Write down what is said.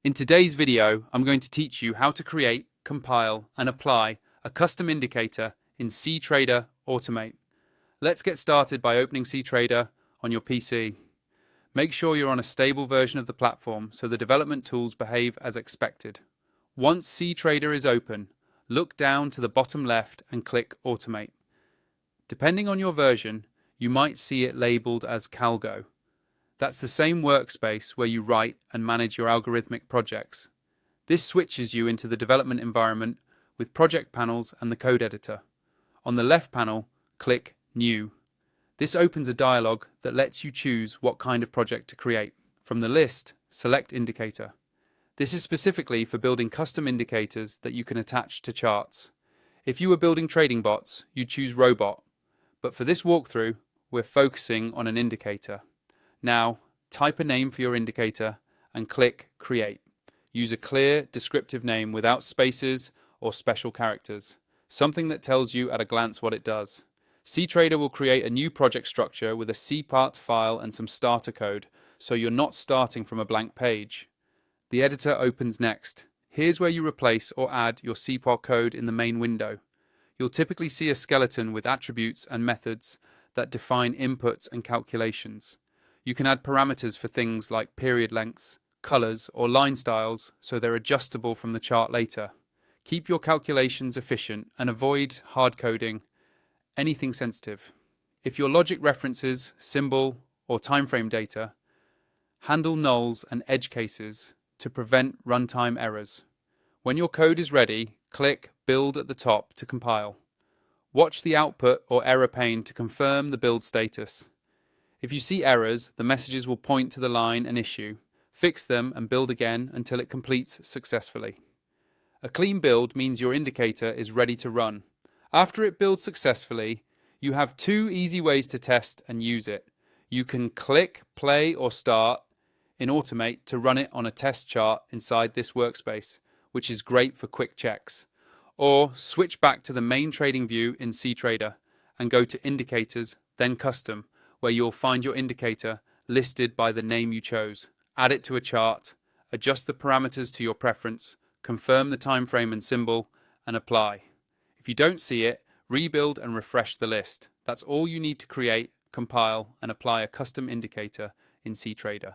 In today's video, I'm going to teach you how to create, compile, and apply a custom indicator in Ctrader Automate. Let's get started by opening Ctrader on your PC. Make sure you're on a stable version of the platform so the development tools behave as expected. Once Ctrader is open, look down to the bottom left and click Automate. Depending on your version, you might see it labeled as Calgo. That's the same workspace where you write and manage your algorithmic projects. This switches you into the development environment with project panels and the code editor. On the left panel, click New. This opens a dialog that lets you choose what kind of project to create. From the list, select Indicator. This is specifically for building custom indicators that you can attach to charts. If you were building trading bots, you'd choose Robot. But for this walkthrough, we're focusing on an indicator. Now, type a name for your indicator and click Create. Use a clear, descriptive name without spaces or special characters, something that tells you at a glance what it does. Ctrader will create a new project structure with a cpart file and some starter code, so you're not starting from a blank page. The editor opens next. Here's where you replace or add your cpart code in the main window. You'll typically see a skeleton with attributes and methods that define inputs and calculations. You can add parameters for things like period lengths, colors, or line styles so they're adjustable from the chart later. Keep your calculations efficient and avoid hard coding anything sensitive. If your logic references symbol or timeframe data, handle nulls and edge cases to prevent runtime errors. When your code is ready, click Build at the top to compile. Watch the output or error pane to confirm the build status. If you see errors, the messages will point to the line and issue. Fix them and build again until it completes successfully. A clean build means your indicator is ready to run. After it builds successfully, you have two easy ways to test and use it. You can click Play or Start in Automate to run it on a test chart inside this workspace, which is great for quick checks. Or switch back to the main trading view in Ctrader and go to Indicators, then Custom, where you'll find your indicator listed by the name you chose. Add it to a chart, adjust the parameters to your preference, confirm the time frame and symbol, and apply. If you don't see it, rebuild and refresh the list. That's all you need to create, compile, and apply a custom indicator in Ctrader.